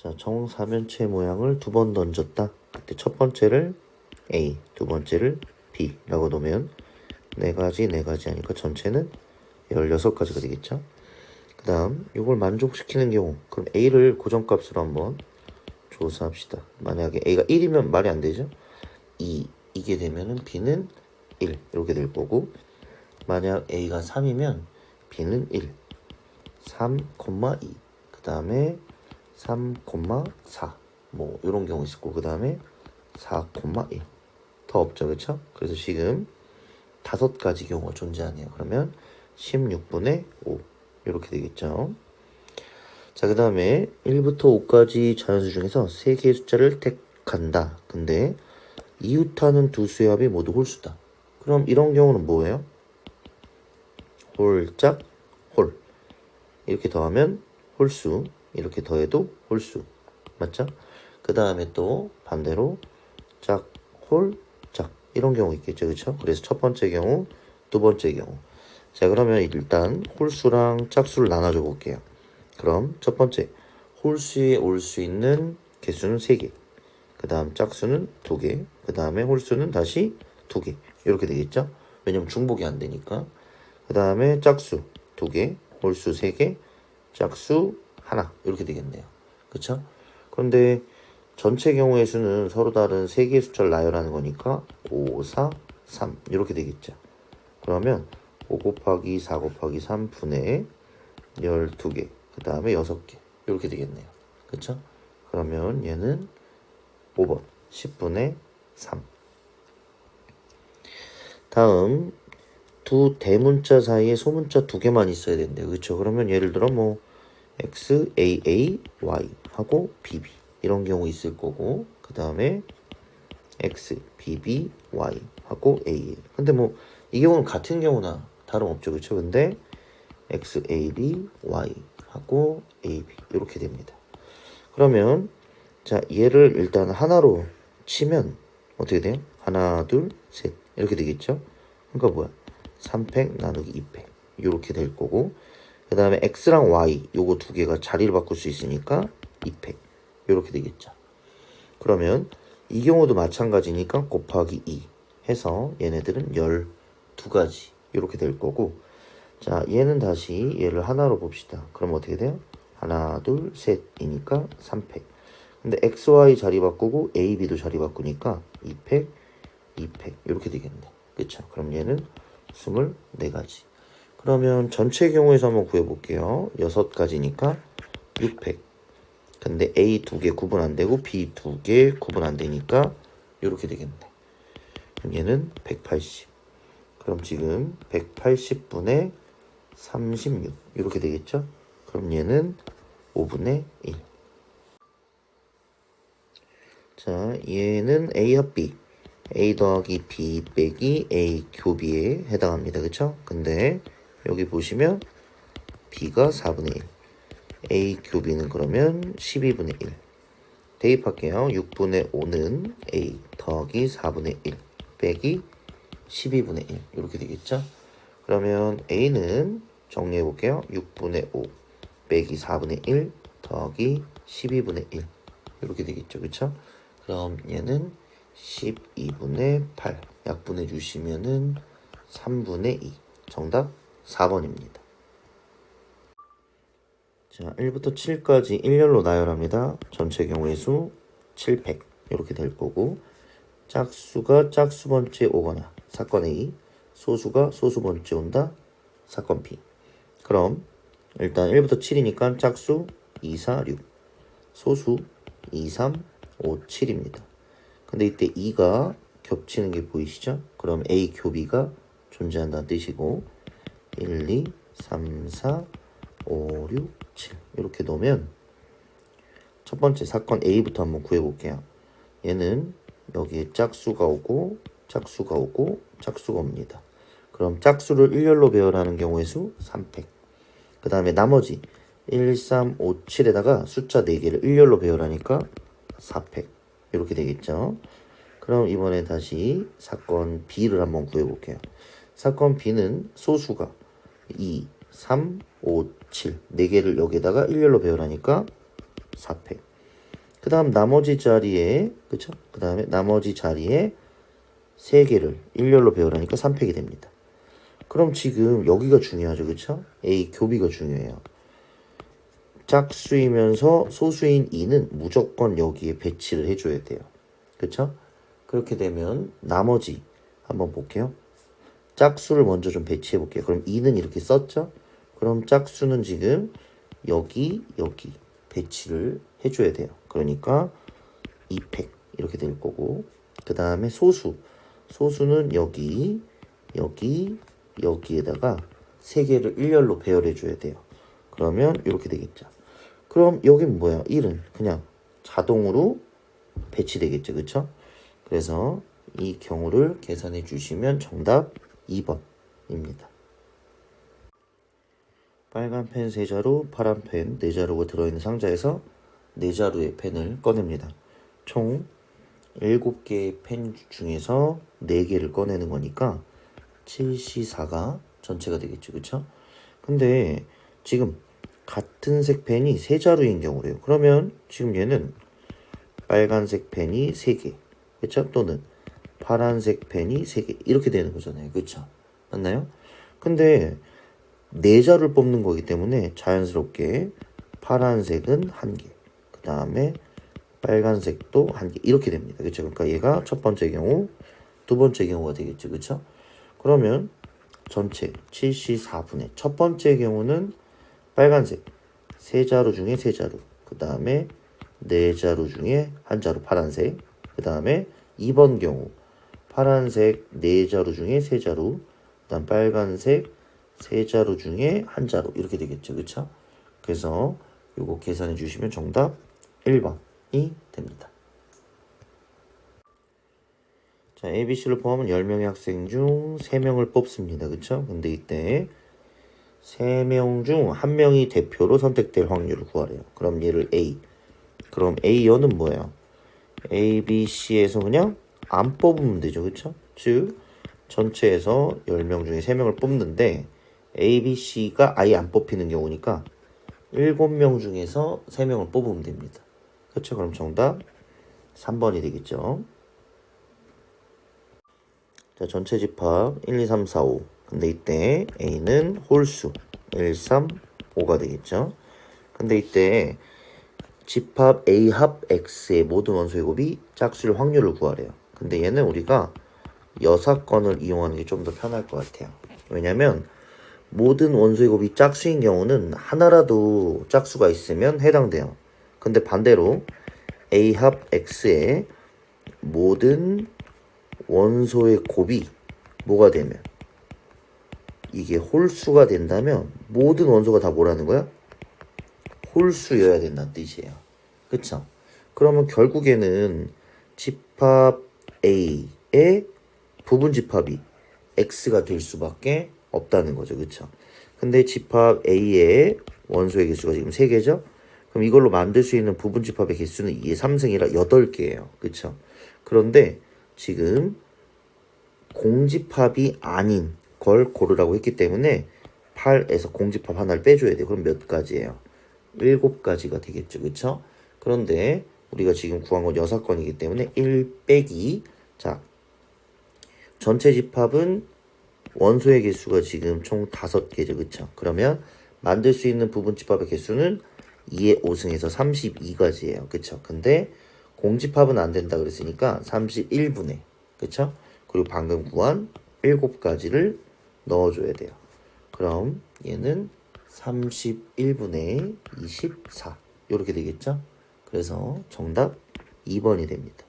자, 정사면체 모양을 두 번 던졌다. 그때 첫 번째를 A, 두 번째를 B라고 놓으면 네 가지 하니까 전체는 16가지가 되겠죠. 그 다음 이걸 만족시키는 경우, 그럼 A를 고정값으로 한번 조사합시다. 만약에 A가 1이면 말이 안 되죠. 2이게 되면은 B는 1 이렇게 될 거고, 만약 A가 3이면 B는 1, 3,2, 그 다음에 3,4 뭐 이런 경우 있을 거고, 그 다음에 4,1 더 없죠, 그렇죠? 그래서 지금 5가지 경우가 존재하네요. 그러면 16분의 5 이렇게 되겠죠. 자, 그 다음에 1부터 5까지 자연수 중에서 3개의 숫자를 택한다. 근데 이웃하는 두 수의 합이 모두 홀수다. 그럼 이런 경우는 뭐예요? 홀짝 홀 이렇게 더하면 홀수, 이렇게 더해도 홀수, 맞죠? 그 다음에 또 반대로 짝, 홀, 짝 이런 경우 있겠죠, 그렇죠? 그래서 첫 번째 경우, 두 번째 경우. 자, 그러면 일단 홀수랑 짝수를 나눠줘 볼게요. 그럼 첫 번째 홀수에 올 수 있는 개수는 3개, 그 다음 짝수는 2개, 그 다음에 홀수는 다시 2개 이렇게 되겠죠? 왜냐면 중복이 안 되니까. 그 다음에 짝수 2개, 홀수 3개, 짝수 하나 이렇게 되겠네요. 그쵸? 그런데 전체 경우의 수는 서로 다른 3개의 숫자를 나열하는 거니까 5, 4, 3 이렇게 되겠죠. 그러면 5 곱하기 4 곱하기 3분의 12개, 그 다음에 6개 이렇게 되겠네요. 그쵸? 그러면 얘는 5번 10분의 3. 다음 두 대문자 사이에 소문자 2개만 있어야 된대요. 그쵸? 그러면 예를 들어 뭐 X, A, A, Y 하고 B, B 이런 경우 있을 거고, 그 다음에 X, B, B, Y 하고 A. 근데 뭐 이 경우는 같은 경우나 다름없죠, 그쵸? 근데 X, A, B, Y 하고 A, B 이렇게 됩니다. 그러면 자, 얘를 일단 하나로 치면 어떻게 돼요? 하나, 둘, 셋 이렇게 되겠죠? 그러니까 뭐야? 3팩 나누기 2팩 이렇게 될 거고, 그 다음에 X랑 Y 요거 두 개가 자리를 바꿀 수 있으니까 2팩 이렇게 되겠죠. 그러면 이 경우도 마찬가지니까 곱하기 2 해서 얘네들은 12가지 이렇게 될 거고, 자, 얘는 다시 얘를 하나로 봅시다. 그럼 어떻게 돼요? 하나, 둘, 셋이니까 3팩. 근데 XY 자리 바꾸고 A, B도 자리 바꾸니까 2팩, 2팩 이렇게 되겠네. 그쵸? 그럼 얘는 24가지. 그러면 전체 경우에서 한번 구해볼게요. 6가지니까 6팩. 근데 A 2개 구분 안 되고 B 2개 구분 안 되니까 이렇게 되겠네. 그럼 얘는 180. 그럼 지금 180분의 36 이렇게 되겠죠? 그럼 얘는 5분의 1. 자, 얘는 A 합 B, A 더하기 B 빼기 A 교비에 해당합니다. 그쵸? 근데 여기 보시면 B가 4분의 1, A 교비는 그러면 12분의 1. 대입할게요. 6분의 5는 A 더하기 4분의 1 빼기 12분의 1 이렇게 되겠죠? 그러면 A는 정리해 볼게요. 6분의 5 빼기 4분의 1 더하기 12분의 1 이렇게 되겠죠, 그쵸? 그럼 얘는 12분의 8 약분해 주시면은 3분의 2. 정답 4번입니다. 자, 1부터 7까지 일렬로 나열합니다. 전체 경우의 수 7팩 이렇게 될 거고, 짝수가 짝수 번째 오거나 사건 A, 소수가 소수 번째 온다 사건 B. 그럼 일단 1부터 7이니까 짝수 2, 4, 6, 소수 2, 3, 5, 7입니다. 근데 이때 2가 겹치는 게 보이시죠? 그럼 A 교비가 존재한다는 뜻이고, 1, 2, 3, 4, 5, 6, 7 이렇게 놓으면 첫 번째 사건 A부터 한번 구해볼게요. 얘는 여기에 짝수가 오고 짝수가 오고 짝수가 옵니다. 그럼 짝수를 일렬로 배열하는 경우의 수 3팩. 그 다음에 나머지 1, 3, 5, 7에다가 숫자 4개를 일렬로 배열하니까 4팩 이렇게 되겠죠. 그럼 이번에 다시 사건 B를 한번 구해볼게요. 사건 B는 소수가 2, 3, 5, 7 4개를 여기다가 일렬로 배열하니까 4팩. 그 다음 나머지 자리에, 그쵸? 그 다음에 나머지 자리에 3개를 일렬로 배열하니까 3팩이 됩니다. 그럼 지금 여기가 중요하죠. 그쵸? A 교비가 중요해요. 짝수이면서 소수인 2는 무조건 여기에 배치를 해줘야 돼요. 그쵸? 그렇게 되면 나머지 한번 볼게요. 짝수를 먼저 좀 배치해 볼게요. 그럼 2는 이렇게 썼죠? 그럼 짝수는 지금 여기 배치를 해줘야 돼요. 그러니까 2팩 이렇게 될 거고, 그 다음에 소수는 여기에다가 3개를 일렬로 배열해 줘야 돼요. 그러면 이렇게 되겠죠. 그럼 여긴 뭐야? 1은 그냥 자동으로 배치되겠죠. 그쵸? 그래서 이 경우를 계산해 주시면 정답 2번입니다. 빨간 펜 3자루, 파란 펜 4자루가 들어있는 상자에서 4자루의 펜을 꺼냅니다. 총 7개의 펜 중에서 4개를 꺼내는 거니까 7C4가 전체가 되겠죠. 그쵸? 근데 지금 같은 색 펜이 3자루인 경우래요. 그러면 지금 얘는 빨간색 펜이 3개, 그쵸? 또는 파란색 펜이 3개 이렇게 되는 거잖아요. 그쵸? 맞나요? 근데 4자루를 뽑는 거기 때문에 자연스럽게 파란색은 1개, 그 다음에 빨간색도 1개 이렇게 됩니다. 그쵸? 그러니까 얘가 첫 번째 경우, 두 번째 경우가 되겠죠. 그쵸? 그러면 전체 7C4분의 첫 번째 경우는 빨간색 3자루 중에 3자루, 그 다음에 4자루 중에 1자루 파란색, 그 다음에 2번 경우 파란색 4자루 중에 3자루, 그 다음 빨간색 3자루 중에 1자루 이렇게 되겠죠. 그쵸? 그래서 요거 계산해 주시면 정답 1번이 됩니다. 자, ABC를 포함한 10명의 학생 중 3명을 뽑습니다. 그쵸? 근데 이때 3명 중 1명이 대표로 선택될 확률을 구하래요. 그럼 얘를 A. 그럼 A여는 뭐예요? A, B, C에서 그냥 안 뽑으면 되죠. 그쵸? 즉 전체에서 10명 중에 3명을 뽑는데 A, B, C가 아예 안 뽑히는 경우니까 7명 중에서 3명을 뽑으면 됩니다. 그쵸? 그럼 정답 3번이 되겠죠. 자, 전체 집합 1, 2, 3, 4, 5. 근데 이때 A는 홀수 1, 3, 5가 되겠죠. 근데 이때 집합 A 합 X의 모든 원소의 곱이 짝수일 확률을 구하래요. 근데 얘는 우리가 여사건을 이용하는 게 좀 더 편할 것 같아요. 왜냐면 모든 원소의 곱이 짝수인 경우는 하나라도 짝수가 있으면 해당돼요. 근데 반대로 A 합 X의 모든 원소의 곱이 뭐가 되면 이게 홀수가 된다면 모든 원소가 다 뭐라는 거야? 홀수여야 된다는 뜻이에요. 그쵸? 그러면 결국에는 집합 A의 부분 집합이 X가 될 수밖에 없다는 거죠. 그쵸? 근데 집합 A의 원소의 개수가 지금 3개죠? 그럼 이걸로 만들 수 있는 부분 집합의 개수는 2의 3승이라 8개예요. 그쵸? 그런데 지금 공집합이 아닌 걸 고르라고 했기 때문에 8에서 공집합 하나를 빼줘야 돼요. 그럼 몇 가지예요? 7가지가 되겠죠. 그쵸? 그런데 우리가 지금 구한 건 6건이기 때문에 1 빼기, 자, 전체 집합은 원소의 개수가 지금 총 5개죠. 그쵸? 그러면 만들 수 있는 부분 집합의 개수는 2의 5승에서 32가지예요. 그쵸? 근데 공집합은 안 된다 그랬으니까 31분의, 그쵸? 그리고 방금 구한 7가지를 넣어줘야 돼요. 그럼 얘는 31분의 24 이렇게 되겠죠? 그래서 정답 2번이 됩니다.